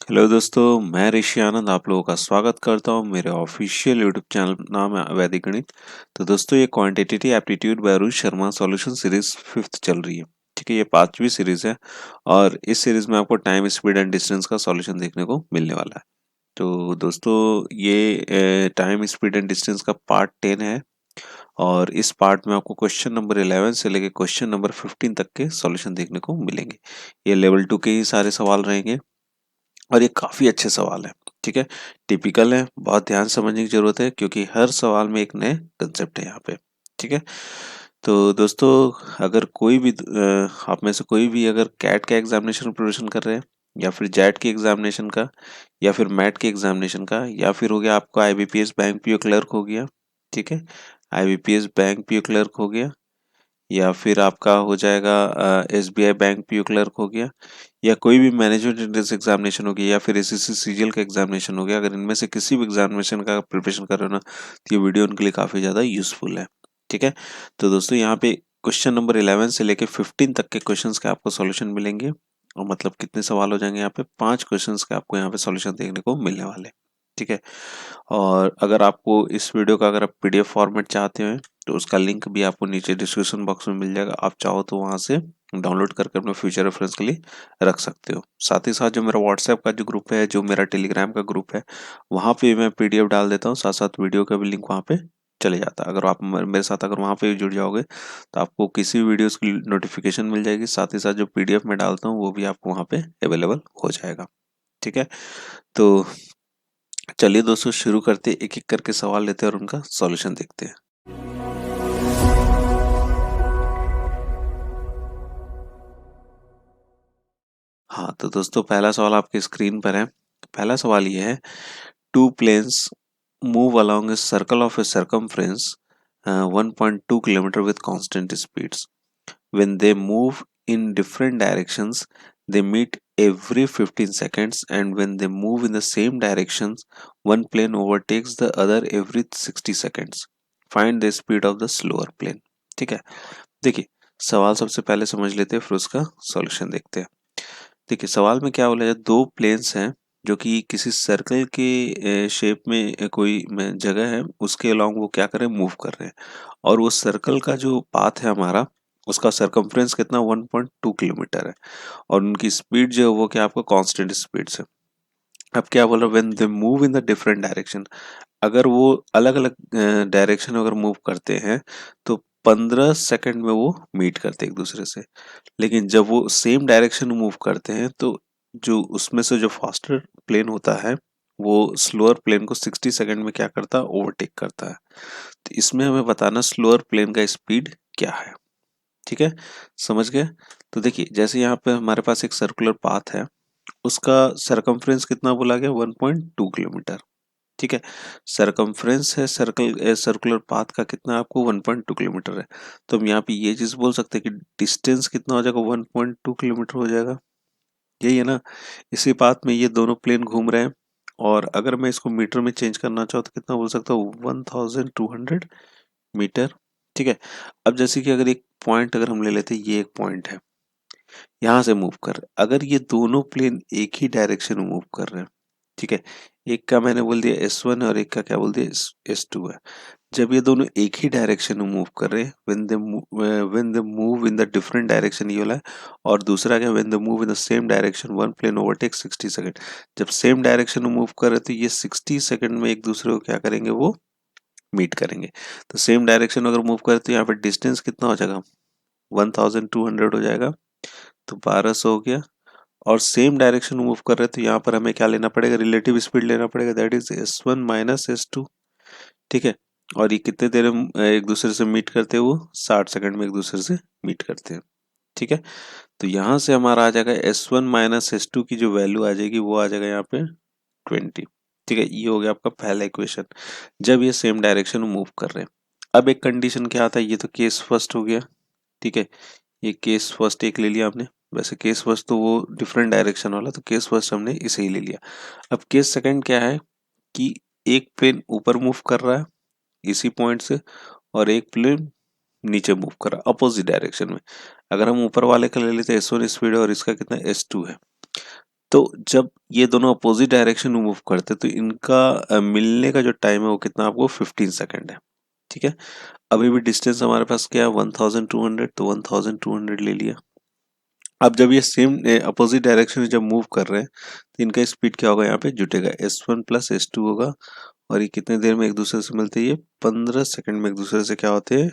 Hello दोस्तों, मैं ऋषि आनंद आप लोगों का स्वागत करता हूं मेरे ऑफिशियल यूट्यूब चैनल नाम है वैदिक गणित। तो दोस्तों ये quantitative aptitude bye Arun Sharma solution series fifth चल रही है। ठीक है, ये पांचवी सीरीज है और इस सीरीज में आपको टाइम स्पीड एंड डिस्टेंस का सॉल्यूशन देखने को मिलने वाला है। तो दोस्तों ये टाइम स्पीड एंड डिस्टेंस का पार्ट 10 है और इस पार्ट में आपको क्वेश्चन नंबर 11 से लेकर क्वेश्चन नंबर 15 तक के सॉल्यूशन देखने को मिलेंगे। ये लेवल 2 के ही सारे सवाल रहेंगे और ये काफी अच्छे सवाल है। ठीक है, टिपिकल है, बहुत ध्यान समझने की जरूरत है क्योंकि हर सवाल में एक नए कंसेप्ट है यहाँ पे। ठीक है, तो दोस्तों अगर कोई भी आप में से कोई भी अगर कैट का एग्जामिनेशन प्रिपरेशन कर रहे हैं या फिर जैट के एग्जामिनेशन का या फिर मैट के एग्जामिनेशन का या फिर हो गया आपका आईबीपीएस बैंक पीओ क्लर्क हो गया। ठीक है, आईबीपीएस बैंक पीओ क्लर्क हो गया या फिर आपका हो जाएगा एसबीआई बैंक पीओ क्लर्क हो गया या कोई भी मैनेजमेंट एंट्रेंस एग्जामिनेशन हो गया या फिर एसएससी सीजीएल का एग्जामिनेशन हो गया। अगर इनमें से किसी भी एग्जामिनेशन का प्रिपरेशन कर रहे हो ना तो ये वीडियो उनके लिए काफी ज्यादा यूजफुल है। ठीक है, तो दोस्तों यहाँ पे क्वेश्चन नंबर 11 से लेके 15 तक के क्वेश्चंस के आपको सॉल्यूशन मिलेंगे और मतलब कितने सवाल हो जाएंगे यहाँ पे 5 क्वेश्चंस के आपको यहाँ पे सॉल्यूशन देखने को मिलने वाले। ठीक है, और अगर आपको इस वीडियो का अगर आप पीडीएफ फॉर्मेट चाहते हैं तो उसका लिंक भी आपको नीचे डिस्क्रिप्शन बॉक्स में मिल जाएगा। आप चाहो तो वहां से डाउनलोड करके अपने फ्यूचर रेफरेंस के लिए रख सकते हो। साथ ही साथ जो मेरा व्हाट्सएप का जो ग्रुप है, जो मेरा टेलीग्राम का ग्रुप है, वहां पे मैं पीडीएफ डाल देता हूँ, साथ साथ वीडियो का भी लिंक वहां पे चले जाता है। अगर आप मेरे साथ अगर वहां पे जुड़ जाओगे तो आपको किसी भी वीडियोस की नोटिफिकेशन मिल जाएगी, साथ ही साथ जो पीडीएफ में डालता हूँ वो भी आपको वहां पे अवेलेबल हो जाएगा। ठीक है, तो चलिए दोस्तों शुरू करते एक एक करके सवाल लेते हैं और उनका सॉल्यूशन देखते हैं। हाँ, तो दोस्तों पहला सवाल आपके स्क्रीन पर है। पहला सवाल ये है, two planes move along a circle of a circumference 1.2 kilometre with constant speeds. When they move in different directions, they meet every 15 seconds, and when they move in the same directions, one plane overtakes the other every 60 seconds. Find the speed of the slower plane. ठीक है, देखिए सवाल सबसे पहले समझ लेते हैं फिर उसका सॉल्यूशन देखते हैं। देखिए सवाल में क्या बोला जाए, दो प्लेन्स हैं जो कि किसी सर्कल के शेप में कोई जगह है, उसके अलोंग वो क्या कर रहे हैं, मूव कर रहे हैं। और वो सर्कल का जो पाथ है हमारा, उसका सरकमफ्रेंस कितना 1.2 किलोमीटर है और उनकी स्पीड जो है वो क्या आपको कांस्टेंट स्पीड से। अब क्या बोल रहा है, when they move in the different direction, अगर वो अलग अलग डायरेक्शन अगर मूव करते हैं तो 15 सेकंड में वो मीट करते हैं एक दूसरे से। लेकिन जब वो सेम डायरेक्शन में मूव करते हैं तो जो उसमें से जो फास्टर प्लेन होता है वो स्लोअर प्लेन को 60 सेकंड में क्या करता है, ओवरटेक करता है। तो इसमें हमें बताना स्लोअर प्लेन का स्पीड क्या है। ठीक है, समझ गए। तो देखिए जैसे यहाँ पे हमारे पास एक सर्कुलर पाथ है, उसका सरकमफ्रेंस कितना बोला गया, 1.2 किलोमीटर। ठीक है, सरकमफ्रेंस है सर्कल सर्कुलर पाथ का कितना आपको 1.2 किलोमीटर है। तो हम यहाँ पे ये चीज बोल सकते हैं कि डिस्टेंस कितना हो जाएगा, 1.2 किलोमीटर हो जाएगा। यही है ना, इसी पाथ में ये दोनों प्लेन घूम रहे हैं और अगर मैं इसको मीटर में चेंज करना चाहूँ तो कितना बोल सकता हूँ, 1200 मीटर। ठीक है, अब जैसे कि अगर एक पॉइंट अगर हम ले लेते हैं, ये एक पॉइंट है, यहाँ से मूव कर रहे हैं। अगर ये दोनों प्लेन एक ही डायरेक्शन में मूव कर रहे हैं, ठीक है, एक का मैंने बोल दिया S1 और एक का क्या बोल दिया S2 है। जब ये दोनों एक ही डायरेक्शन में मूव कर रहे हैं, when they move in the different direction, ये वाला है। और दूसरा क्या, when they move in the same direction one plane overtake 60 second. जब सेम डायरेक्शन में मूव कर रहे हैं तो ये 60 सेकंड में एक दूसरे को क्या करेंगे, वो मीट करेंगे। तो सेम डायरेक्शन अगर मूव करें तो यहाँ पे डिस्टेंस कितना हो जाएगा, 1200 हो जाएगा, तो 1200 हो गया। और सेम डायरेक्शन मूव कर रहे हैं तो यहाँ पर हमें क्या लेना पड़ेगा, रिलेटिव स्पीड लेना पड़ेगा, that is S1 minus S2। ठीक है, और ये कितने देर में एक दूसरे से मीट करते हैं, वो 60 सेकंड में एक दूसरे से मीट करते हैं। ठीक है, तो यहाँ से हमारा आ जाएगा S1 माइनस S2 की जो वैल्यू आ जाएगी वो आ जाएगा यहाँ पे 20। ठीक है, ये हो गया आपका पहला इक्वेशन, जब ये सेम डायरेक्शन में मूव कर रहे हैं। अब एक कंडीशन क्या आता है, ये तो केस फर्स्ट हो गया। ठीक है, ये केस फर्स्ट एक ले लिया आपने, वैसे केस फर्स्ट तो वो डिफरेंट डायरेक्शन वाला, तो केस फर्स्ट हमने इसे ही ले लिया। अब केस सेकंड क्या है कि एक प्लेन ऊपर मूव कर रहा है इसी पॉइंट से और एक प्लेन नीचे मूव कर रहा है अपोजिट डायरेक्शन में। अगर हम ऊपर वाले का ले लेते हैं S1 स्पीड और इसका कितना S2 है, तो जब ये दोनों अपोजिट डायरेक्शन में मूव करते तो इनका मिलने का जो टाइम है वो कितना आपको 15 सेकेंड है। ठीक है, अभी भी डिस्टेंस हमारे पास क्या है 1200, तो 1200 ले लिया। अब जब ये सेम अपोजिट डायरेक्शन में जब मूव कर रहे हैं तो इनका स्पीड क्या होगा, यहाँ पे जुटेगा S1 प्लस S2 होगा। और ये कितने देर में एक दूसरे से मिलते हैं, ये 15 सेकंड में एक दूसरे से क्या होते हैं,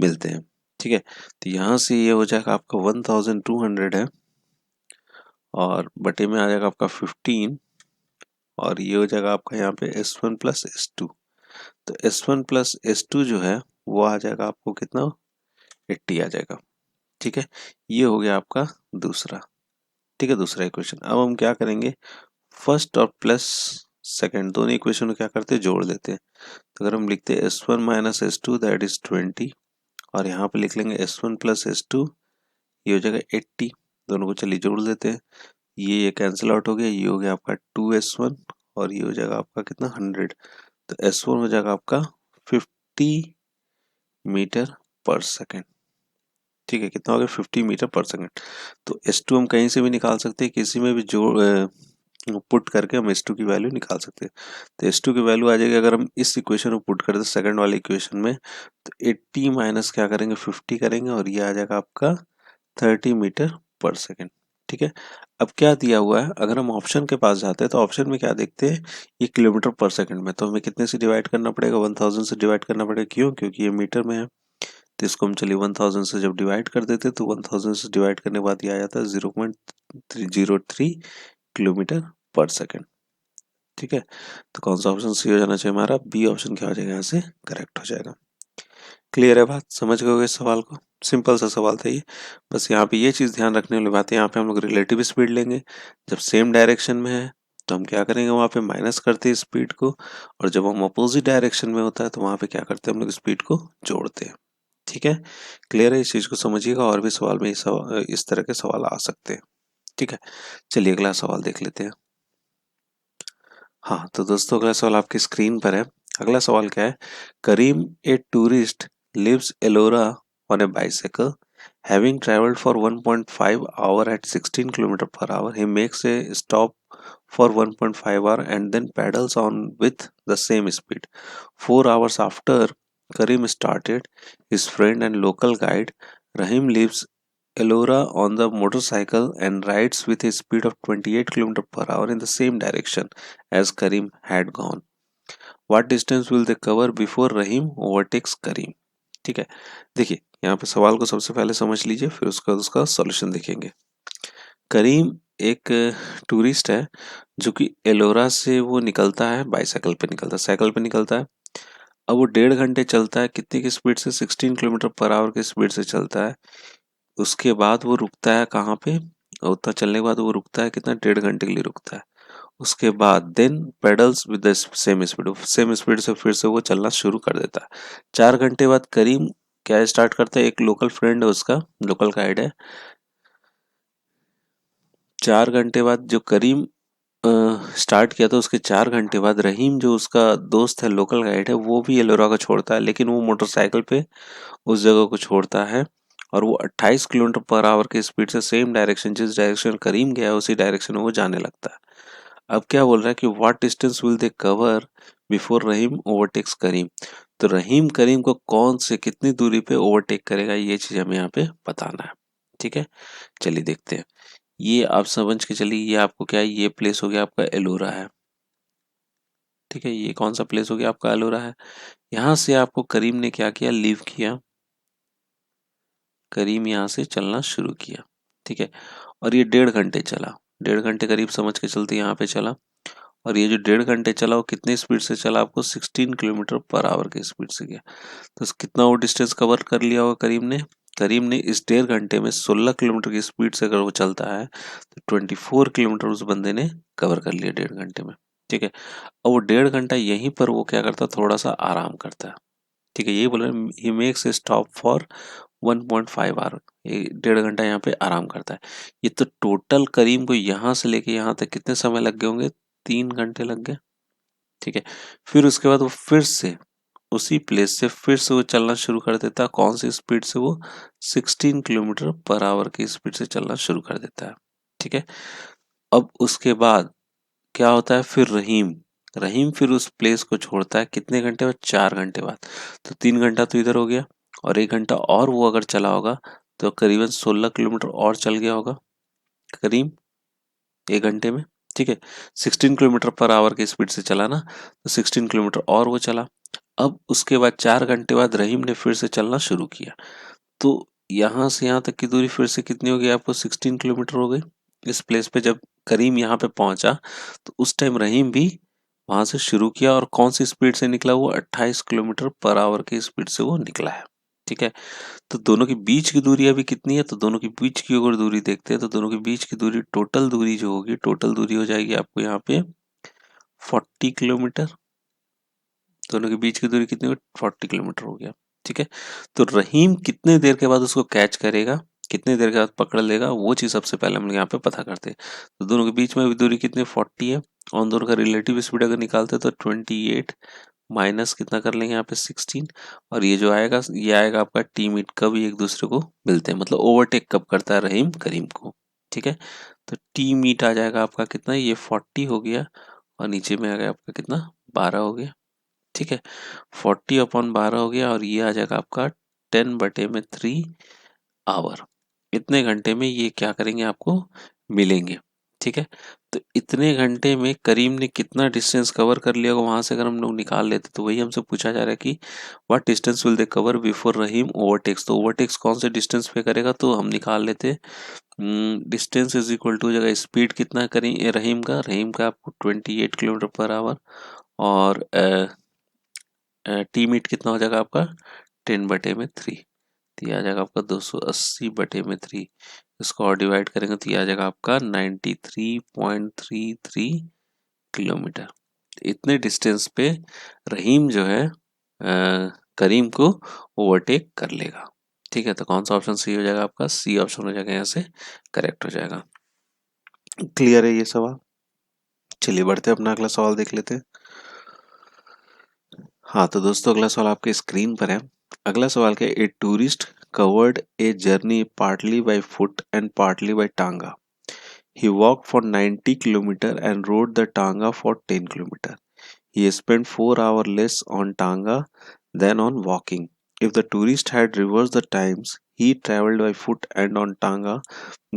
मिलते हैं। ठीक है, तो यहाँ से ये हो जाएगा आपका 1200 है और बटे में आ जाएगा आपका 15 और ये हो जाएगा आपका यहाँ पे S1 प्लस S2। तो S1 प्लस S2 जो है वो आ जाएगा आपको कितना, 80 आ जाएगा। ठीक है, ये हो गया आपका दूसरा। ठीक है, दूसरा इक्वेशन। अब हम क्या करेंगे, फर्स्ट और प्लस सेकंड दोनों इक्वेशन को क्या करते हैं, जोड़ देते हैं। तो अगर हम लिखते हैं S1 minus S2 that is 20 और यहाँ पे लिख लेंगे S1 प्लस S2, ये हो जाएगा 80। दोनों को चलिए जोड़ देते हैं, ये कैंसिल आउट हो गया, ये हो गया आपका 2S1 और ये हो जाएगा आपका कितना 100। तो S1 हो जाएगा आपका 50 मीटर पर सेकेंड। ठीक है, कितना हो गया 50 मीटर पर सेकेंड। तो S2 हम कहीं से भी निकाल सकते हैं, किसी में भी जोड़ पुट करके हम S2 की वैल्यू निकाल सकते हैं। तो S2 की वैल्यू आ जाएगी, अगर हम इस इक्वेशन को पुट करते सेकंड वाले इक्वेशन में, तो 80 माइनस क्या करेंगे 50 करेंगे और ये आ जाएगा आपका 30 मीटर पर सेकेंड। ठीक है, अब क्या दिया हुआ है, अगर हम ऑप्शन के पास जाते हैं तो ऑप्शन में क्या देखते हैं, ये किलोमीटर पर सेकंड में, तो हमें कितने से डिवाइड करना पड़ेगा, 1000 से डिवाइड करना पड़ेगा। क्यों, क्योंकि ये मीटर में है। तो इसको हम चलिए 1000 से जब डिवाइड कर देते तो 1000 से डिवाइड करने के बाद ये आ जाता है 0.303 किलोमीटर पर सेकेंड। ठीक है, तो कौन सा ऑप्शन सी हो जाना चाहिए, हमारा बी ऑप्शन क्या हो जाएगा, यहाँ से करेक्ट हो जाएगा। क्लियर है बात, समझ गए इस सवाल को, सिंपल सा सवाल था ये। बस यहाँ पे ये चीज़ ध्यान रखने वाली बात है, यहाँ पे हम लोग रिलेटिव स्पीड लेंगे। जब सेम डायरेक्शन में है तो हम क्या करेंगे, वहाँ पे माइनस करते हैं स्पीड को, और जब हम अपोजिट डायरेक्शन में होता है तो वहाँ पे क्या करते हैं, हम लोग स्पीड को जोड़ते हैं। ठीक है, क्लियर है, इस चीज़ को समझिएगा, और भी सवाल में इस तरह के सवाल आ सकते हैं। ठीक है, चलिए अगला सवाल देख लेते हैं। हाँ तो दोस्तों, अगला सवाल आपकी स्क्रीन पर है। अगला सवाल क्या है, Karim a tourist leaves Ellora on a bicycle having traveled for 1.5 hour at 16 km per hour. He makes a stop for 1.5 hour and then pedals on with the same speed. 4 hours after Karim started, his friend and local guide Rahim leaves Elora on the motorcycle and rides with a speed of 28 km per hour in the same direction as Karim had gone. What distance will they cover before Rahim overtakes Karim? ठीक है, देखिए यहाँ पे सवाल को सबसे पहले समझ लीजिए, फिर उसका सॉल्यूशन देखेंगे। करीम एक टूरिस्ट है जो कि एलोरा से वो निकलता है, बाईसाइकिल पे निकलता है, साइकिल पे निकलता है। अब वो 1.5 घंटे चलता है, कितनी की स्पीड से, 16 किलोमीटर पर आवर की स्पीड से चलता है। उसके बाद वो रुकता है कहाँ पे, उतना चलने के बाद वो रुकता है कितना, 1.5 घंटे के लिए रुकता है। उसके बाद then pedals with the same speed से फिर से वो चलना शुरू कर देता है। 4 घंटे बाद करीम क्या स्टार्ट करता है, एक लोकल फ्रेंड है उसका, लोकल गाइड है। 4 घंटे बाद जो करीम स्टार्ट किया था, उसके 4 घंटे बाद रहीम जो उसका दोस्त है, लोकल गाइड है, वो भी एलोरा को छोड़ता है, लेकिन वो मोटरसाइकिल पे उस जगह को छोड़ता है और वो 28 किलोमीटर पर आवर की स्पीड से सेम डायरेक्शन, जिस डायरेक्शन करीम गया है उसी डायरेक्शन में वो जाने लगता है। अब क्या बोल रहा है कि what distance will they cover before Rahim overtakes Karim. तो रहीम करीम को कौन से कितनी दूरी पे ओवरटेक करेगा, ये चीज हमें यहाँ पे बताना है। ठीक है, चलिए देखते हैं। ये आप समझ के चलिए, ये आपको क्या है, ये प्लेस हो गया आपका एलोरा है। ठीक है, ये कौन सा प्लेस हो गया आपका, एलोरा है। यहाँ से आपको करीम ने क्या किया, लीव किया, करीम यहाँ से चलना शुरू किया। ठीक है, और ये 1.5 घंटे चला, 1.5 घंटे करीब समझ के चलते यहाँ पे चला। और ये जो 1.5 घंटे चला वो कितनी स्पीड से चला, आपको 16 किलोमीटर पर आवर की स्पीड से गया। तो कितना वो डिस्टेंस कवर कर लिया होगा करीम ने, करीम ने इस 1.5 घंटे में 16 किलोमीटर की स्पीड से अगर वो चलता है तो 24 किलोमीटर उस बंदे ने कवर कर लिया 1.5 घंटे में। ठीक है, और वो 1.5 घंटा यहीं पर वो क्या करता है, थोड़ा सा आराम करता है। ठीक है, यही बोल रहे हैं, he makes a stop for 1.5 hour, 1.5 घंटा यहाँ पे आराम करता है। ये तो टोटल करीम को यहाँ से लेके यहाँ तक कितने समय लग गए होंगे, 3 घंटे लग गए। ठीक है, फिर उसके बाद वो फिर से उसी प्लेस से फिर से वो चलना शुरू कर देता है, कौन सी स्पीड से, वो 16 किलोमीटर पर आवर की स्पीड से चलना शुरू कर देता है। ठीक है, अब उसके बाद क्या होता है, फिर रहीम रहीम फिर उस प्लेस को छोड़ता है कितने घंटे बाद, 4 घंटे बाद। तो 3 घंटा तो इधर हो गया, और 1 घंटा और वो अगर चला होगा तो करीबन 16 किलोमीटर और चल गया होगा करीब 1 घंटे में। ठीक है, 16 किलोमीटर पर आवर की स्पीड से चला ना, तो 16 किलोमीटर और वो चला। अब उसके बाद 4 घंटे बाद रहीम ने फिर से चलना शुरू किया। तो यहाँ से यहाँ तक की दूरी फिर से कितनी हो गई आपको, 16 किलोमीटर हो गई। इस प्लेस पे जब करीम यहाँ पे पहुंचा तो उस टाइम रहीम भी वहां से शुरू किया, और कौन सी स्पीड से निकला, वो 28 किलोमीटर पर आवर की स्पीड से वो निकला है। ठीक है, तो दोनों के बीच की दूरी अभी कितनी है, तो दोनों के बीच की अगर दूरी देखते हैं तो दोनों के बीच की दूरी, टोटल दूरी जो होगी, टोटल दूरी हो जाएगी आपको यहाँ पे 40 किलोमीटर। दोनों के बीच की दूरी कितनी हुई, 40 किलोमीटर हो गया। ठीक है, तो रहीम कितने देर के बाद उसको कैच करेगा, कितने देर के बाद पकड़ लेगा, वो चीज सबसे पहले हम लोग यहाँ पे पता करते हैं। तो दोनों के बीच में भी दूरी कितनी, 40 है, और दोनों का रिलेटिव स्पीड अगर निकालते हैं तो 28 माइनस कितना कर लेंगे यहाँ पे 16, और ये जो आएगा ये आएगा आपका टी मीट, कब ये एक दूसरे को मिलते हैं, मतलब ओवरटेक कब करता है रहीम करीम को। ठीक है, तो टी मीट आ जाएगा आपका कितना, ये 40 हो गया, और नीचे में आ गया आपका कितना, 12 हो गया। ठीक है, 40/12 हो गया, और ये आ जाएगा आपका 10/3 आवर। इतने घंटे में ये क्या करेंगे, आपको मिलेंगे। ठीक है, तो इतने घंटे में करीम ने कितना डिस्टेंस कवर कर लिया होगा, वहां से अगर हम लोग निकाल लेते तो वही हमसे पूछा जा रहा है कि what distance will they cover before Rahim overtakes. तो ओवरटेक्स कौन से डिस्टेंस पे करेगा, तो हम निकाल लेते, डिस्टेंस इज इक्वल टू जगह स्पीड कितना करें रहीम का आपको 28 किलोमीटर पर आवर, और टी मीट कितना हो जाएगा आपका 10/3। तो ये आ जाएगा आपका 280/3। इसको और डिवाइड करेंगे तो ये आ जाएगा आपका 93.33 किलोमीटर। इतने डिस्टेंस पे रहीम जो है करीम को ओवरटेक कर लेगा। ठीक है, तो कौन सा ऑप्शन सही हो जाएगा, आपका सी ऑप्शन हो जाएगा, यहाँ से करेक्ट हो जाएगा। क्लियर है ये सवाल। चलिए बढ़ते हैं, अपना अगला सवाल देख लेते हैं। हाँ तो दोस्तों, अगला सवाल आपके स्क्रीन पर है। अगला सवाल क्या है, a tourist covered a journey partly by foot and partly by tonga. He walk for 90 kilometer and rode the tonga for 10 kilometer. He spent 4 hours less on Tanga than on walking. If the tourist had reversed the times he traveled by foot and on Tanga,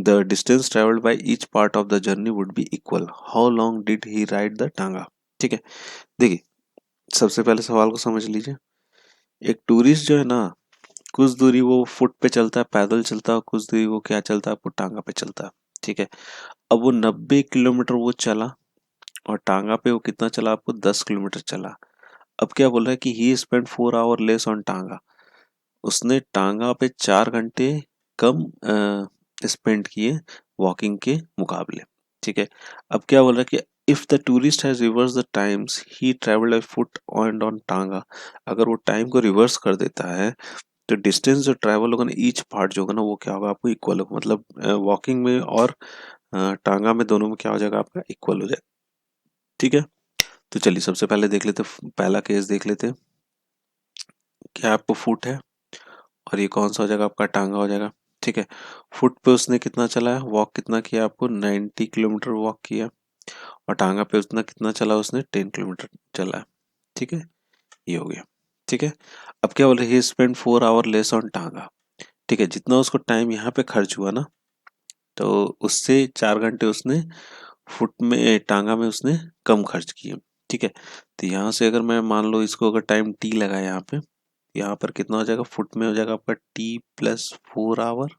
the distance traveled by each part of the journey would be equal. How long did he ride the Tanga? ठीक है, देखिए सबसे पहले सवाल को समझ लीजिए। एक टूरिस्ट जो है ना, कुछ दूरी वो फुट पे चलता है, पैदल चलता है, कुछ दूरी वो क्या चलता है, आपको टांगा पे चलता है। ठीक है, अब वो 90 किलोमीटर वो चला, और टांगा पे वो कितना चला, आपको 10 किलोमीटर चला। अब क्या बोल रहा है कि ही स्पेंड 4 आवर लेस ऑन टांगा। उसने टांगा पे 4 घंटे कम स्पेंड किए वॉकिंग के मुकाबले। ठीक है, अब क्या बोल रहा है कि if the tourist has reverse the times he travelled by foot and on टांगा। अगर वो टाइम को रिवर्स कर देता है तो डिस्टेंस जो ट्रैवल होगा ना, ईच पार्ट जो होगा ना, वो क्या होगा, आपको इक्वल होगा। मतलब वॉकिंग में और टांगा में, दोनों में क्या हो जाएगा, आपका इक्वल हो जाएगा। ठीक है, तो चलिए सबसे पहले देख लेते, पहला केस देख लेते। क्या आपको फुट है, और ये कौन सा हो जाएगा, आपका टांगा हो जाएगा। ठीक है, फुट पे उसने कितना चला है, वॉक कितना किया, आपको 90 किलोमीटर वॉक किया, और टांगा पे उसने कितना चला, उसने 10 किलोमीटर चला है। ठीक है, ये हो गया। ठीक है, अब क्या बोल रहे, ही स्पेंड 4 आवर लेस ऑन टांगा। ठीक है, जितना उसको टाइम यहाँ पे खर्च हुआ ना, तो उससे 4 घंटे उसने फुट में, टांगा में उसने कम खर्च किए। ठीक है, तो यहाँ से अगर मैं मान लो इसको अगर टाइम टी लगा यहाँ पर कितना हो जाएगा, फुट में हो जाएगा आपका t+4 आवर।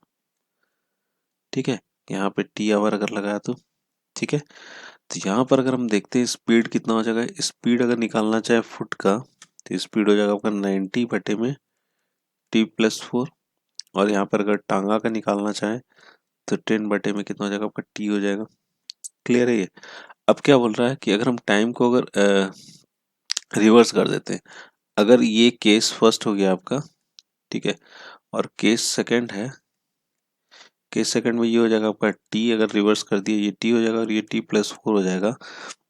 ठीक है, यहाँ पे टी आवर अगर लगाया तो। ठीक है, तो यहाँ पर अगर हम देखते हैं स्पीड कितना हो जाएगा, स्पीड अगर निकालना चाहे फुट का, तो स्पीड हो जाएगा आपका 90/में t+4। और यहाँ पर अगर टांगा का निकालना चाहे तो 10/में कितना हो जाएगा, आपका टी हो जाएगा। क्लियर है ये। अब क्या बोल रहा है कि अगर हम टाइम को अगर रिवर्स कर देते हैं, अगर ये केस फर्स्ट हो गया आपका, ठीक है, और केस सेकंड है, केस सेकंड में ये हो जाएगा आपका टी, अगर रिवर्स कर दिया ये टी हो जाएगा, और ये t+4 हो जाएगा।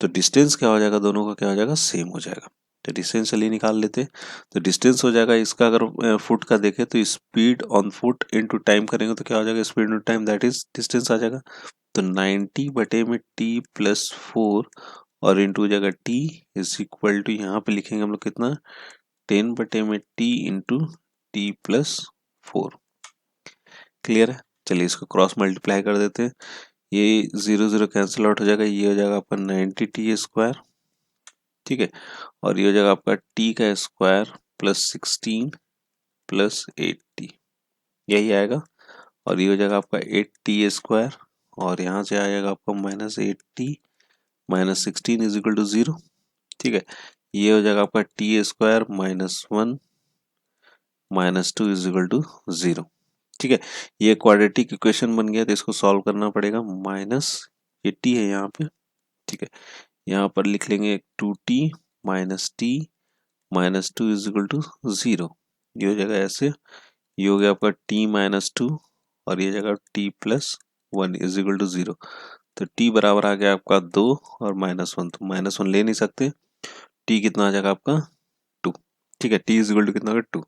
तो डिस्टेंस क्या हो जाएगा, दोनों का क्या हो जाएगा, सेम हो जाएगा। तो डिस्टेंस चलिए निकाल लेते हैं। तो डिस्टेंस हो जाएगा इसका, अगर फुट का देखें तो speed on foot into time करेंगे तो क्या हो जाएगा, speed into time that is distance आ जाएगा। तो 90 बटे में t प्लस 4 और इंटू जगह t इज इक्वल टू यहाँ पे लिखेंगे हम लोग कितना 10 बटे में t into T plus 4। Clear है। चलिए इसको क्रॉस मल्टीप्लाई कर देते हैं। ये 0 0 कैंसिल आउट हो जाएगा, ये हो जाएगा आपका 90t²। ठीक है, और ये हो जाएगा आपका t का स्क्वायर प्लस 16 प्लस 8t, यही आएगा। और ये हो जाएगा आपका 8t², और यहाँ से आ जाएगा आपका -8t minus 16 is equal to 0। ठीक है, ये हो जाएगा आपका t² -1 -2 इज इक्वल टू 0। ठीक है, ये क्वाड्रेटिक इक्वेशन बन गया, तो इसको सॉल्व करना पड़ेगा। -80 है यहाँ पे। ठीक है, यहाँ पर लिख लेंगे 2t minus T minus 2 is equal to 0। ये हो जाएगा ऐसे, ये हो गया आपका t -2 और ये जगह t plus 1 is equal to 0। तो t बराबर आ गया आपका 2 और -1, तो -1 ले नहीं सकते, t कितना आ जाएगा आपका 2। ठीक है, t इज इक्वल टू कितना होगा 2।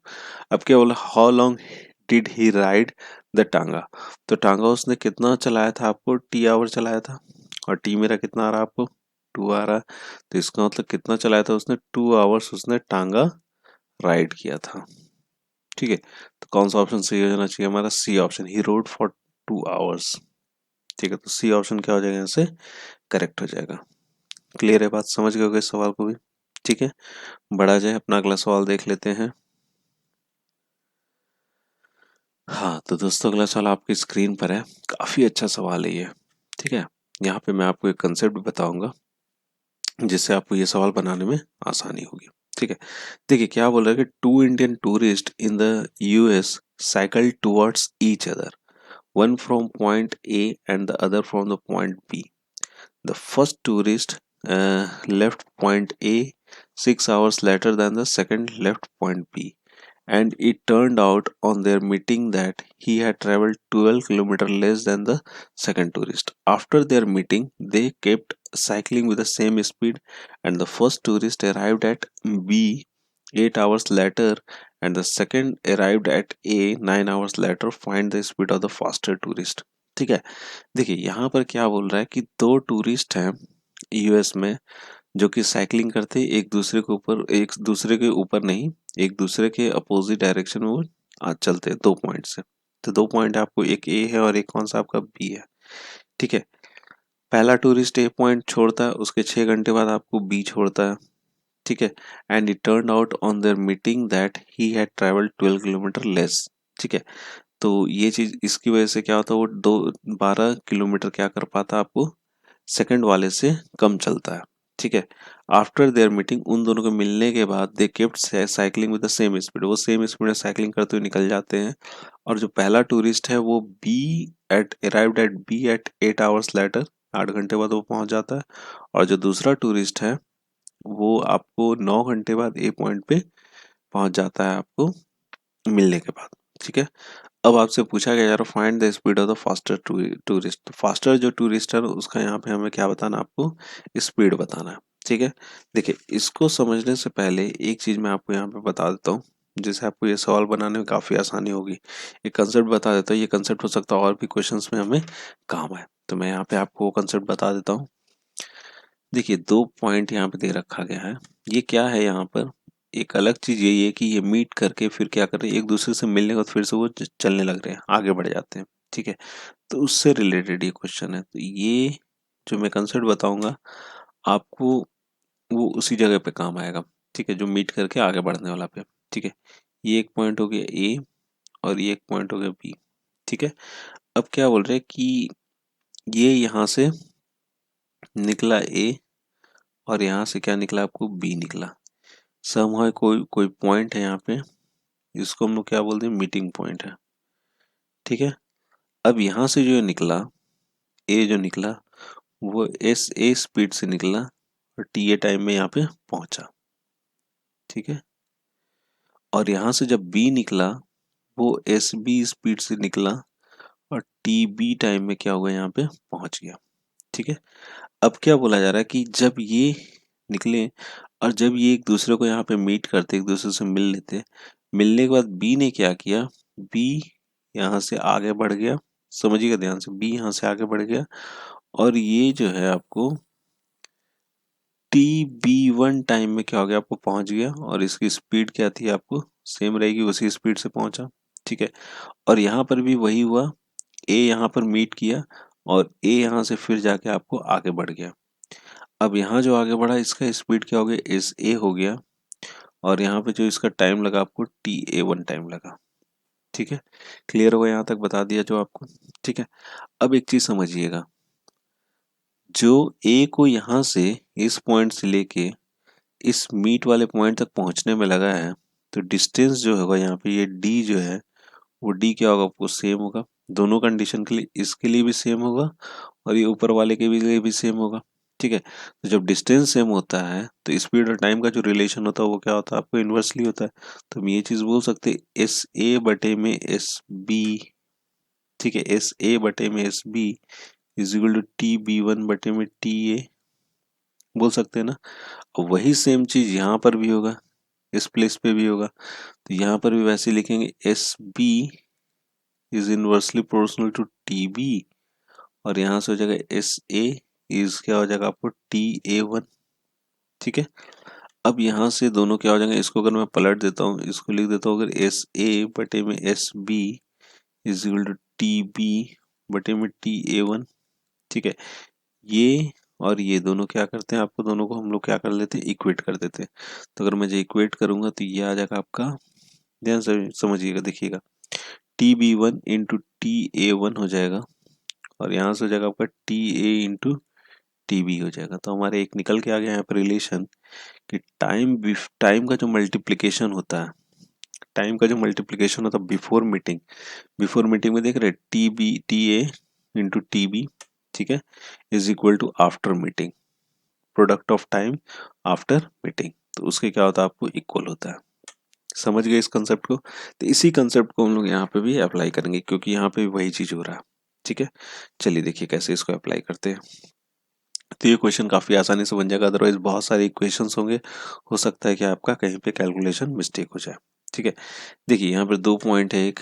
अब क्या बोला, how long did he ride the टांगा। तो टांगा उसने कितना चलाया था, आपको t आवर चलाया था, और t मेरा कितना आ रहा है आपको 2 आ रहा है। तो इसका मतलब कितना चलाया था उसने, 2 आवर्स उसने टांगा राइड किया था। ठीक है, तो कौन सा ऑप्शन सही हो जाना चाहिए हमारा, C option, he rode for 2 hours. ठीक है, तो सी ऑप्शन क्या हो जाएगा, यहाँ से करेक्ट हो जाएगा। क्लियर है बात, समझ गए होगे इस सवाल को भी। ठीक है, बढ़ा जाए, अपना अगला सवाल देख लेते हैं। हाँ तो दोस्तों, अगला सवाल आपकी स्क्रीन पर है, काफी अच्छा सवाल है ये। ठीक है, यहाँ पे मैं आपको एक कंसेप्ट बताऊंगा जिससे आपको ये सवाल बनाने में आसानी होगी। ठीक है, देखिए क्या बोल रहा है कि 2 Indian tourist in the US cycle towards each other, one from point A and the other from the point B. The first tourist left point A 6 hours later than the second left point B, and it turned out on their meeting that he had traveled 12 kilometers less than the second tourist. After their meeting, they kept cycling with the same speed, and the first tourist arrived at B 8 hours later, and the second arrived at A 9 hours later. Find the speed of the faster tourist. ठीक है, देखिए यहाँ पर क्या बोल रहा है कि दो टूरिस्ट हैं यूएस में जो कि साइकिलिंग करते एक दूसरे के ऊपर नहीं, एक दूसरे के अपोजिट डायरेक्शन में वो चलते हैं 2 पॉइंट से। तो 2 पॉइंट आपको, एक ए है और एक कौन सा आपका बी है। ठीक है, पहला टूरिस्ट ए पॉइंट छोड़ता है, उसके 6 घंटे बाद आपको बी छोड़ता है। ठीक है, and it turn out on their meeting that he had travelled 12 kilometre less. ठीक है, तो ये चीज इसकी वजह से क्या होता है, वो 12 किलोमीटर क्या कर पाता है, आपको सेकंड वाले से कम चलता है। ठीक है, आफ्टर देयर मीटिंग, उन दोनों को मिलने के बाद, दे kept cycling with the same speed, वो सेम स्पीड में साइकिलिंग करते हुए निकल जाते हैं। और जो पहला टूरिस्ट है वो B at arrived at B at 8 hours later, 8 घंटे बाद वो पहुंच जाता है। और जो दूसरा टूरिस्ट है वो आपको 9 घंटे बाद ए पॉइंट पे पहुंच जाता है, आपको मिलने के बाद। ठीक है, अब आपसे पूछा गया यार, find the speed of the faster tourist. Faster जो टूरिस्ट है उसका यहाँ पे हमें क्या बताना, आपको स्पीड बताना है। ठीक है, देखिए इसको समझने से पहले एक चीज मैं आपको यहाँ पे बता देता हूँ, जिससे आपको ये सवाल बनाने में काफी आसानी होगी। एक कंसेप्ट बता देता हूँ, ये कंसेप्ट हो सकता है और भी क्वेश्चंस में हमें काम आए, तो मैं यहाँ पे आपको वो कंसेप्ट बता देता हूँ। देखिए 2 पॉइंट यहाँ पे दे रखा गया है, ये क्या है यहाँ पर, एक अलग चीज यही है कि ये मीट करके फिर क्या कर रहे हैं, एक दूसरे से मिलने के बाद फिर से वो चलने लग रहे हैं, आगे बढ़ जाते हैं। ठीक है, तो उससे रिलेटेड ये क्वेश्चन है, तो ये जो मैं कंसेप्ट बताऊंगा आपको वो उसी जगह पे काम आएगा। ठीक है, जो मीट करके आगे बढ़ने वाला पे। ठीक है, ये एक पॉइंट हो गया ए और ये एक पॉइंट हो गया बी। ठीक है, अब क्या बोल रहे हैं कि ये यहाँ से निकला ए और यहाँ से क्या निकला, आपको बी निकला। समहाउ कोई कोई पॉइंट है यहाँ पे, इसको हम लोग क्या बोलते हैं, मीटिंग पॉइंट है। ठीक है, अब यहाँ से जो निकला ए, जो निकला वो एस ए स्पीड से निकला और टी ए टाइम में यहाँ पे पहुंचा। ठीक है, और यहाँ से जब बी निकला वो एस बी स्पीड से निकला और टी बी टाइम में क्या हुआ, यहाँ पे पहुंच गया। ठीक है, अब क्या बोला जा रहा है कि जब ये निकले और जब ये एक दूसरे को यहाँ पे मीट करते, एक दूसरे से मिल लेते, मिलने के बाद बी ने क्या किया, बी यहाँ से आगे बढ़ गया समझिएगा ध्यान से, बी यहाँ से आगे बढ़ गया और ये जो है आपको टी बी वन टाइम में क्या हो गया, आपको पहुंच गया और इसकी स्पीड क्या थी आपको सेम रहेगी, उसी स्पीड से पहुंचा। ठीक है, और यहाँ पर भी वही हुआ, ए यहाँ पर मीट किया और ए यहाँ से फिर जाके आपको आगे बढ़ गया। अब यहाँ जो आगे बढ़ा इसका स्पीड क्या हो गया, एस ए हो गया और यहाँ पे जो इसका टाइम लगा आपको टी ए वन टाइम लगा। ठीक है, क्लियर होगा यहाँ तक बता दिया जो आपको। ठीक है, अब एक चीज समझिएगा, जो ए को यहाँ से इस पॉइंट से लेके इस मीट वाले पॉइंट तक पहुंचने में लगा है, तो डिस्टेंस जो होगा यहाँ पे ये डी जो है वो डी क्या होगा आपको सेम होगा, दोनों कंडीशन के लिए, इसके लिए भी सेम होगा और ये ऊपर वाले के भी लिए भी सेम होगा। ठीक है, तो जब डिस्टेंस सेम होता है तो स्पीड और टाइम का जो रिलेशन होता है वो क्या होता है आपको इन्वर्सली होता है। तो हम ये चीज बोल सकते हैं एस ए बटे में एस बी। ठीक है, एस ए बटे में S B is equal to T B one बटे में टी ए, बोल सकते हैं ना। अब वही सेम चीज यहाँ पर भी होगा, इस प्लेस पे भी होगा, तो यहाँ पर भी वैसे लिखेंगे S B is inversely proportional to T B और यहाँ से हो जाएगा एस ए इज क्या हो जाएगा आपको टी ए वन। ठीक है, अब यहाँ से दोनों क्या हो जाएंगे, इसको अगर मैं पलट देता हूँ, इसको लिख देता हूँ अगर एस ए बटे में S B is equal to T B बटे में टी ए वन। ठीक है, ये और ये दोनों क्या करते हैं, आपको दोनों को हम लोग क्या कर लेते हैं, इक्वेट कर देते हैं। तो अगर मैं जो इक्वेट करूंगा तो ये आ जाएगा आपका, ध्यान से समझिएगा, देखिएगा T B one into T A one हो जाएगा और यहाँ से हो जाएगा आपका T A into T B हो जाएगा। तो हमारे एक निकल के आ गया यहाँ पर रिलेशन कि टाइम का जो मल्टीप्लिकेशन होता है, टाइम का जो मल्टीप्लिकेशन होता है बिफोर मीटिंग में देख रहे T A into T B, ठीक है, is equal to after meeting, product of time after meeting, तो उसके क्या होता है आपको इक्वल होता है। समझ गए इस कंसेप्ट को। तो इसी कंसेप्ट को हम लोग यहाँ पे भी अप्लाई करेंगे क्योंकि यहाँ पे भी वही चीज हो रहा है। ठीक है, चलिए देखिए कैसे इसको अप्लाई करते हैं। तो ये क्वेश्चन काफी आसानी से बन जाएगा, अदरवाइज बहुत सारे इक्वेशंस होंगे, हो सकता है कि आपका कहीं पे कैलकुलेशन मिस्टेक हो जाए। ठीक है, देखिए यहाँ पर दो पॉइंट है एक,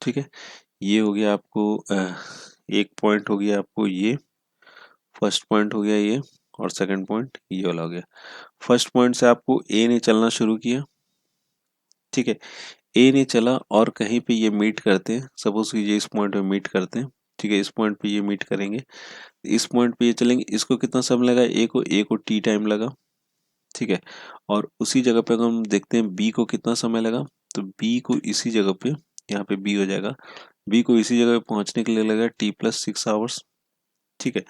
ठीक है, ये हो गया आपको एक पॉइंट हो गया आपको ये, फर्स्ट पॉइंट हो गया ये और सेकंड पॉइंट ये वाला हो गया। फर्स्ट पॉइंट से आपको ए ने चलना शुरू किया, ठीक है, ए ने चला और कहीं पे ये मीट करते हैं, सपोज कीजिए इस पॉइंट पे मीट करते हैं। ठीक है, इस पॉइंट पे ये मीट करेंगे, इस पॉइंट पे ये चलेंगे, इसको कितना समय लगा, ए को टी टाइम लगा। ठीक है, और उसी जगह पे अगर हम देखते हैं बी को कितना समय लगा, तो बी को इसी जगह पे, यहाँ पे बी हो जाएगा, बी को इसी जगह पे पहुंचने के लिए लगा टी प्लस सिक्स आवर्स। ठीक है,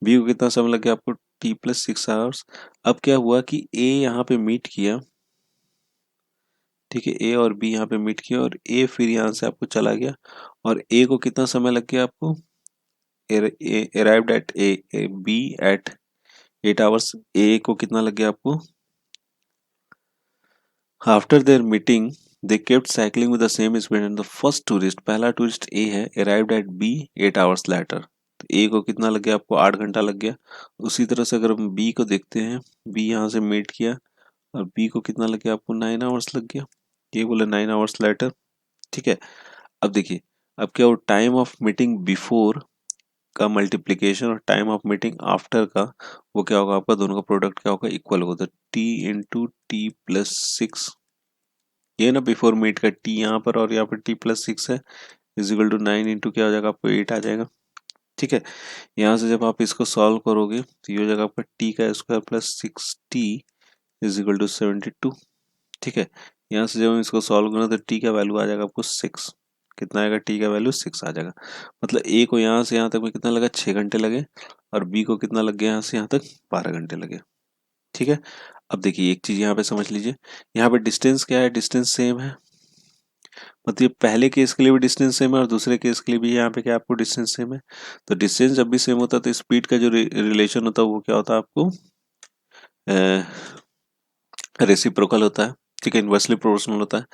बी को कितना समय लग गया आपको, टी प्लस सिक्स आवर्स। अब क्या हुआ कि ए यहाँ पे मीट किया, ठीक है, ए और बी यहाँ पे मीट किया और ए फिर यहाँ से आपको चला गया और ए को कितना समय लग गया आपको, arrived at A B at 8 hours. A को कितना लग गया आपको, after their meeting they kept cycling with the same speed and the first tourist, पहला टूरिस्ट ए है, arrived at B 8 hours later. तो ए को कितना लग गया आपको, 8 घंटा लग गया। उसी तरह से अगर हम बी को देखते हैं, बी यहाँ से मीट किया और बी को कितना लग गया आपको, 9 आवर्स लग गया, ये बोले 9 आवर्स लेटर। ठीक है, अब देखिए, अब क्या हो, टाइम ऑफ मीटिंग बिफोर का मल्टीप्लीकेशन और टाइम ऑफ मीटिंग आफ्टर का वो क्या होगा आपका, दोनों का प्रोडक्ट क्या होगा, इक्वल होगा। तो T into T plus six, ये ना बिफोर मीट का टी यहाँ पर और यहाँ पर टी प्लस सिक्स है, इजिकल टू 9 इंटू क्या हो जाएगा आपको 8 आ जाएगा। ठीक है, यहाँ से जब आप इसको सॉल्व करोगे तो ये हो जाएगा आपका टी का square plus 6t is equal to 72। ठीक है, यहाँ से जब हम इसको सॉल्व करें तो टी का वैल्यू आ जाएगा आपको 6, कितना आएगा, टी का वैल्यू 6 आ जाएगा। मतलब ए को यहाँ से यहाँ तक में कितना लगा, 6 घंटे लगे और बी को कितना लग गया यहाँ से यहाँ तक, 12 घंटे लगे। ठीक है, अब देखिए एक चीज यहाँ पे समझ लीजिए, यहाँ पे डिस्टेंस क्या है, डिस्टेंस सेम है, मतलब पहले केस के लिए भी डिस्टेंस सेम है और दूसरे केस के लिए भी यहाँ पे क्या आपको डिस्टेंस सेम है। तो डिस्टेंस जब भी सेम होता है तो स्पीड का जो रिलेशन होता है वो क्या होता है आपको, रेसिप्रोकल होता है। ठीक है, इन्वर्सली प्रोपोर्शनल होता है।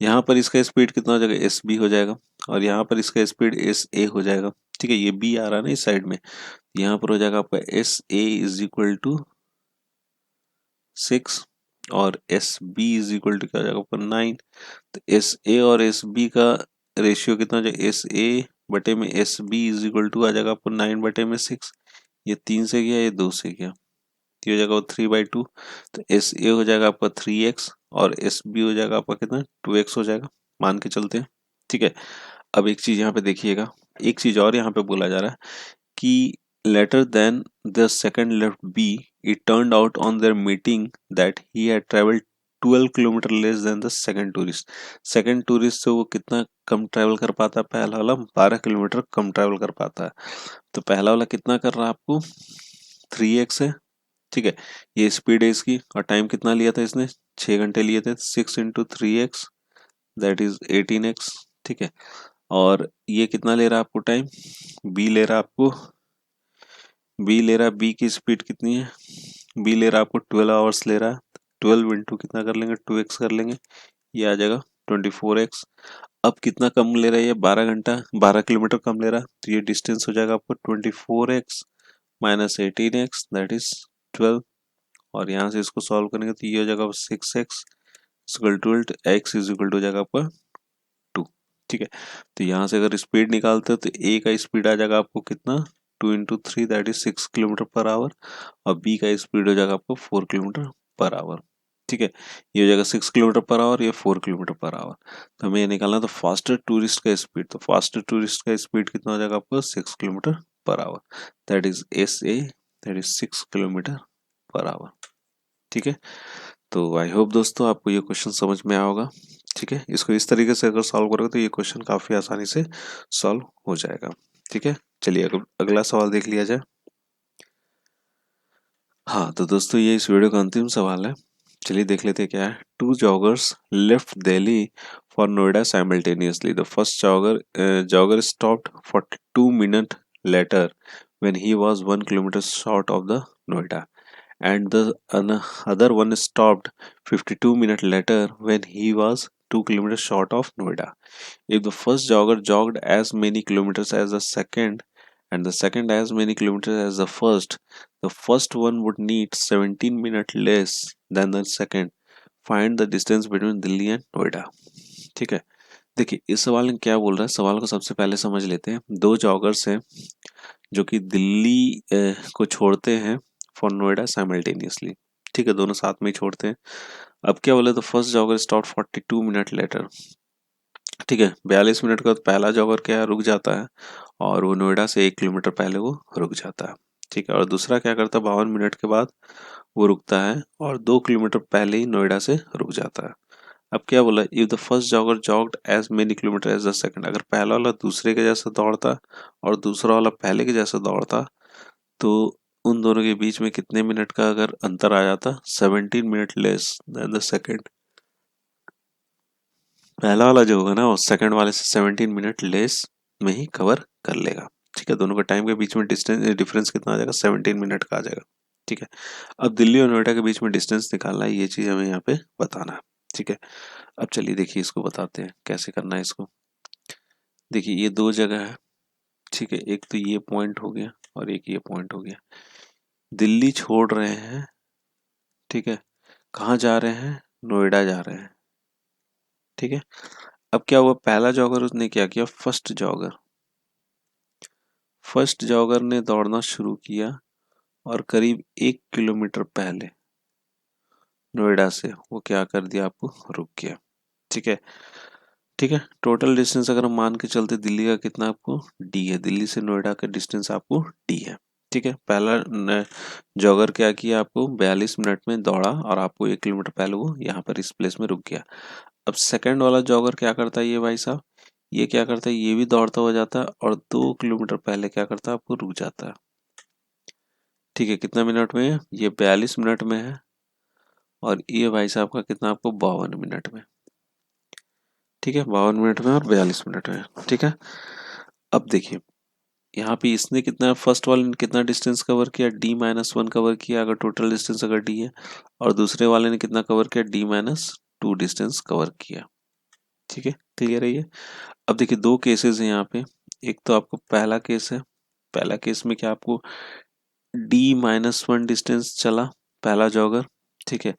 यहाँ पर इसका स्पीड कितना हो जाएगा, एस बी हो जाएगा और यहाँ पर इसका स्पीड एस ए हो जाएगा। ठीक है, ये बी आ रहा है ना इस साइड में, यहाँ पर हो जाएगा आपका S A is equal to 6 और S B is equal to क्या हो जाएगा ऊपर 9। तो एस ए और एस बी का रेशियो कितना हो जाएगा, एस ए बटे में S B is equal to आ जाएगा आपको 9 बटे में 6। ये 3 से गया, ये 2 से गया, ये हो जाएगा वो 3/2। तो एस ए हो जाएगा आपका 3x और एस बी हो जाएगा आपका कितना 2x हो जाएगा, मान के चलते हैं। ठीक है, अब एक चीज यहाँ पे देखिएगा, एक चीज और यहाँ पे बोला जा रहा है कि later than the second left B, it turned out on their meeting that he had traveled 12 kilometre less than the second tourist. Second tourist से वो कितना कम ट्रैवल कर पाता है, पहला वाला 12 किलोमीटर कम ट्रैवल कर पाता है। तो पहला वाला कितना कर रहा है आपको 3x है। ठीक है, ये स्पीड है इसकी, और टाइम कितना लिया था इसने 6 घंटे लिए थे, 6 into 3x that is 18x। ठीक है, और ये कितना ले रहा है आपको टाइम, बी ले रहा है आपको, बी ले रहा है, बी की स्पीड कितनी है, बी ले रहा है आपको 12 आवर्स ले रहा है। 12 इंटू कितना कर लेंगे 2x कर लेंगे, ये आ जाएगा 24x। अब कितना कम ले रहा है ये 12 घंटा, 12 किलोमीटर कम ले रहा है, तो ये डिस्टेंस हो जाएगा आपको 24x minus 18x that is 12। और यहाँ से इसको सॉल्व करेंगे तो ये हो जाएगा 6x equal to x is equal to हो जाएगा आपका 2। ठीक है, तो यहाँ से अगर स्पीड निकालते हो तो ए का स्पीड आ जाएगा आपको कितना 2 into 3 that is 6 kilometre per hour, और बी का स्पीड हो जाएगा आपको 4 किलोमीटर पर आवर। ठीक है, ये हो जाएगा 6 किलोमीटर पर आवर, ये 4 किलोमीटर पर आवर। तो हमें ये निकालना है तो फास्टर टूरिस्ट का स्पीड, तो फास्टर टूरिस्ट का स्पीड कितना हो जाएगा आपको 6 kilometre per hour, that is S A that is 6 kilometre per hour. ठीक है, तो आई होप दोस्तों आपको ये क्वेश्चन समझ में आया होगा। ठीक है, इसको इस तरीके से अगर सॉल्व करोगे तो ये क्वेश्चन काफी आसानी से सॉल्व हो जाएगा। ठीक है, चलिए अगला सवाल देख लिया जाए। हाँ तो दोस्तों ये इस वीडियो का अंतिम सवाल है, चलिए देख लेते हैं क्या है। Two joggers left Delhi for Noida simultaneously, the first jogger stopped 42 minute later when he was 1 kilometer short of the Noida, and the other one stopped 52 minutes later when he was 2 kilometers short of Noida. If the first jogger jogged as many kilometers as the second, and the second as many kilometers as the first one would need 17 minutes less than the second. Find the distance between Delhi and Noida. ठीक है, देखिए इस सवाल में क्या बोल रहा है, सवाल को सबसे पहले समझ लेते हैं। दो जॉगर्स हैं जो कि दिल्ली को छोड़ते हैं फॉर नोएडा साइमल्टेनियसली। ठीक है, दोनों साथ में ही छोड़ते हैं। अब क्या बोले तो first jogger start 42 minute letter. ठीक है, 42 मिनट के बाद पहला जॉगर क्या है रुक जाता है, और वो नोएडा से 1 किलोमीटर पहले वो रुक जाता है। ठीक है, और दूसरा क्या करता है 52 मिनट के बाद वो रुकता है और 2 किलोमीटर पहले ही नोएडा से रुक जाता है। अब क्या बोला, if the first jogger jogged as many kilometer as the second, अगर पहला वाला दूसरे के जैसा दौड़ता और दूसरा वाला पहले के जैसा दौड़ता तो उन दोनों के बीच में कितने मिनट का अगर अंतर आ जाता 17 minute less than the second. पहला वाला जो होगा ना वो सेकंड वाले से 17 मिनट लेस में ही कवर कर लेगा। ठीक है, दोनों का टाइम के बीच में डिफरेंस कितना आ जाएगा 17 मिनट का आ जाएगा। ठीक है, अब दिल्ली और नोएडा के बीच में डिस्टेंस निकालना है, ये चीज हमें यहाँ पे बताना है। ठीक है, अब चलिए देखिए इसको बताते हैं कैसे करना है इसको। देखिए ये दो जगह है। ठीक है, एक तो ये पॉइंट हो गया और एक ये पॉइंट हो गया। दिल्ली छोड़ रहे हैं, ठीक है, कहाँ जा रहे हैं, नोएडा जा रहे हैं। ठीक है, अब क्या हुआ, पहला जॉगर उसने क्या किया, फर्स्ट जॉगर ने दौड़ना शुरू किया और करीब 1 किलोमीटर पहले नोएडा से वो क्या कर दिया, आपको रुक गया। ठीक है, ठीक है, टोटल डिस्टेंस अगर हम मान के चलते दिल्ली का कितना आपको डी है, दिल्ली से नोएडा का डिस्टेंस आपको डी है। ठीक है, पहला जॉगर क्या किया, आपको 42 मिनट में दौड़ा और आपको 1 किलोमीटर पहले वो यहाँ पर इस प्लेस में रुक गया। अब सेकंड वाला जॉगर क्या करता है ये भाई साहब, ये क्या करता है, ये भी दौड़ता हो जाता है और 2 किलोमीटर पहले क्या करता है, आपको रुक जाता है। ठीक है, कितना मिनट में है, ये 42 मिनट में है और ये भाई साहब का कितना आपको 52 मिनट में। ठीक है, 52 मिनट में और 42 मिनट में। ठीक है, अब देखिए यहाँ पे इसने कितना, फर्स्ट वाले ने कितना डिस्टेंस कवर किया, D-1 कवर किया अगर टोटल डिस्टेंस अगर D है, और दूसरे वाले ने कितना कवर किया, D-2 डिस्टेंस कवर किया। ठीक है, क्लियर है ये। अब देखिए दो केसेस हैं यहाँ पे, एक तो आपको पहला केस है, पहला केस में क्या आपको D-1 डिस्टेंस चला पहला जॉगर। ठीक है,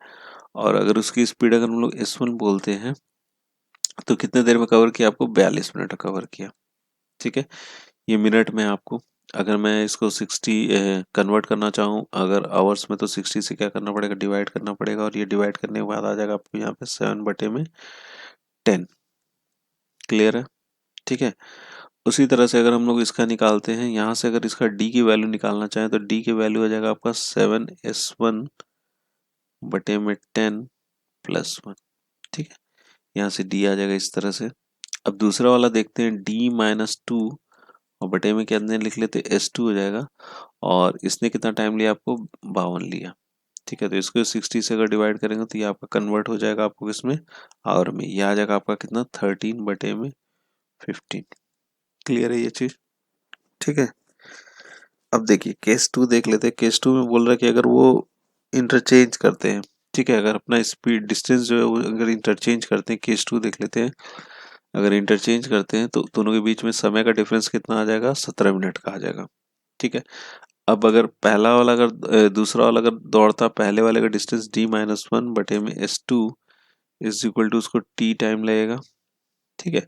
और अगर उसकी स्पीड अगर हम लोग S1 बोलते हैं तो कितने देर में कवर किया, आपको 42 मिनट कवर किया। ठीक है, ये मिनट में आपको, अगर मैं इसको 60 कन्वर्ट करना चाहूँ अगर आवर्स में, तो 60 से क्या करना पड़ेगा, डिवाइड करना पड़ेगा, और ये डिवाइड करने के बाद आ जाएगा आपको यहाँ पे 7/10। क्लियर है? ठीक है, उसी तरह से अगर हम लोग इसका निकालते हैं, यहाँ से अगर इसका डी की वैल्यू निकालना चाहें तो डी की वैल्यू आ जाएगा आपका 7s1/10+1। ठीक है, यहाँ से डी आ जाएगा इस तरह से। अब दूसरा वाला देखते हैं, D-2 और बटे में क्या लिख लेते, S2 हो जाएगा। और इसने कितना टाइम लिया आपको, 52 लिया। ठीक है, तो इसको 60 से अगर डिवाइड करेंगे तो ये आपका कन्वर्ट हो जाएगा आपको किसमें, आवर में। ये आ जाएगा आपका कितना, 13/15। क्लियर है ये चीज? ठीक है, अब देखिए केस 2 देख लेते हैं। केस 2 में बोल रहा है कि अगर वो इंटरचेंज करते हैं, ठीक है, अगर अपना स्पीड डिस्टेंस जो है वो अगर इंटरचेंज करते हैं, केस 2 देख लेते हैं। अगर इंटरचेंज करते हैं तो दोनों के बीच में समय का डिफरेंस कितना आ जाएगा, 17 मिनट का आ जाएगा। ठीक है, अब अगर पहला वाला अगर दूसरा वाला अगर दौड़ता पहले वाले का distance D-1/S2 is equal to, उसको टी टाइम लगेगा। ठीक है,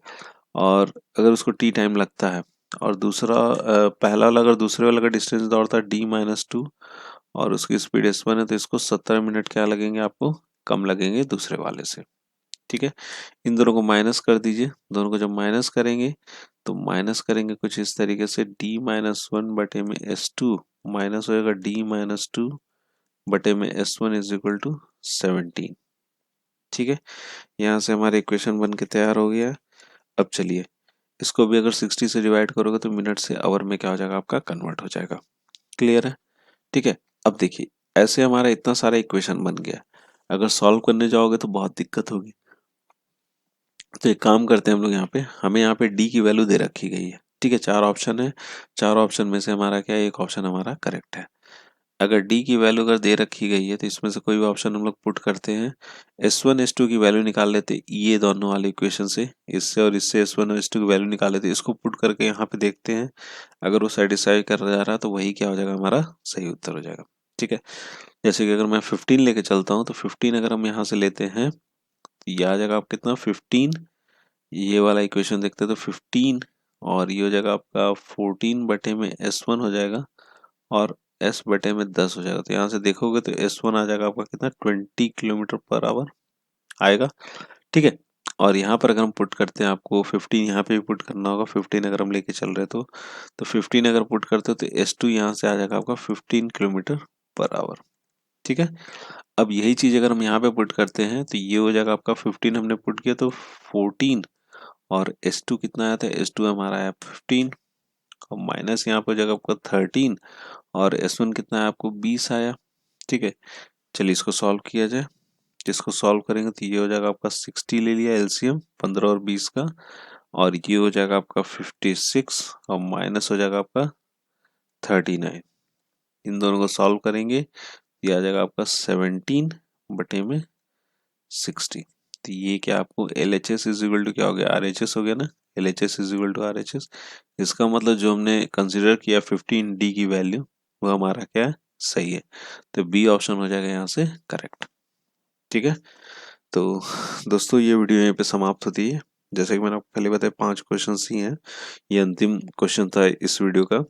और अगर उसको टी टाइम लगता है और दूसरा पहला वाला अगर दूसरे वाला का डिस्टेंस दौड़ता है D-2 और उसकी स्पीड S1 है, तो इसको 17 मिनट क्या लगेंगे आपको, कम लगेंगे दूसरे वाले से। ठीक है, इन दोनों को माइनस कर दीजिए। दोनों को जब माइनस करेंगे तो माइनस करेंगे कुछ इस तरीके से, D-1/S2 माइनस हो जाएगा D-2/S1 इज इक्वल टू 17। ठीक है, यहाँ से हमारा इक्वेशन बन के तैयार हो गया है। अब चलिए इसको भी अगर 60 से डिवाइड करोगे तो मिनट से आवर में क्या हो जाएगा, आपका कन्वर्ट हो जाएगा। क्लियर है? ठीक है, अब देखिए ऐसे हमारा इतना सारा इक्वेशन बन गया। अगर सॉल्व करने जाओगे तो बहुत दिक्कत होगी। तो एक काम करते हैं हम लोग, यहाँ पे हमें यहाँ पे डी की वैल्यू दे रखी गई है। ठीक है, 4 ऑप्शन है, 4 ऑप्शन में से हमारा क्या है, एक ऑप्शन हमारा करेक्ट है। अगर डी की वैल्यू अगर दे रखी गई है तो इसमें से कोई भी ऑप्शन हम लोग पुट करते हैं। S1 S2 की वैल्यू निकाल लेते हैं, ये दोनों वाले इक्वेशन से, इससे और इससे S1 और S2 की वैल्यू निकाल लेते हैं। इसको पुट करके यहाँ पे देखते हैं, अगर वो सेटिस्फाई कर जा रहा है तो वही क्या हो जाएगा, हमारा सही उत्तर हो जाएगा। ठीक है, जैसे कि अगर मैं 15 लेके चलता हूँ तो 15 अगर हम यहाँ से लेते हैं तो ये आ जाएगा आप कितना, 15। ये वाला इक्वेशन देखते हैं तो 15 और ये हो जाएगा आपका 14/S1 हो जाएगा और S/10 हो जाएगा। तो यहाँ से देखोगे तो S1 आ जाएगा आपका कितना, 20 किलोमीटर/आवर आएगा। ठीक है, और यहाँ पर अगर हम पुट करते हैं, आपको 15 यहाँ पे भी पुट करना होगा। 15 अगर हम लेके चल रहे तो 15 अगर पुट करते हो तो S2 यहाँ से आ जाएगा आपका 15 किलोमीटर/आवर। ठीक है, अब यही चीज अगर हम यहाँ पे पुट करते हैं तो ये हो जाएगा आपका 15 हमने पुट किया तो 14, और S2 कितना आया था, S2 हमारा आया 15, और माइनस यहाँ पे हो जाएगा आपका 13, और S1 कितना है आपको 20 आया। ठीक है, चलिए इसको सॉल्व किया जाए। जिसको सॉल्व करेंगे तो ये हो जाएगा आपका 60 ले लिया एलसीएम 15 और 20 का, और ये हो जाएगा आपका 56 और माइनस हो जाएगा आपका 39। इन दोनों को सॉल्व करेंगे, ये आ जाएगा आपका 17/60। तो ये क्या आपको L H S is equal to क्या हो गया, आर एच एस हो गया ना। L H S is equal to R H S, इसका मतलब जो हमने कंसिडर किया 15 डी की वैल्यू वो हमारा क्या है, सही है। तो बी ऑप्शन हो जाएगा यहाँ से करेक्ट। ठीक है, तो दोस्तों ये वीडियो यहीं पे समाप्त होती है। जैसे कि मैंने आपको पहले बताया 5 क्वेश्चन ही हैं, ये अंतिम क्वेश्चन था इस वीडियो का।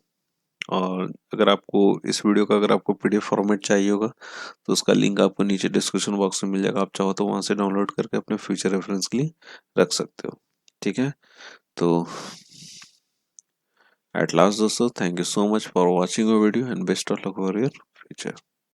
और अगर आपको इस वीडियो का अगर आपको पीडीएफ फॉर्मेट चाहिए होगा तो उसका लिंक आपको नीचे डिस्क्रिप्शन बॉक्स में मिल जाएगा। आप चाहो तो वहां से डाउनलोड करके अपने फ्यूचर रेफरेंस के लिए रख सकते हो। ठीक है, तो एट लास्ट दोस्तों, thank you so much for watching your video and best of luck for your future.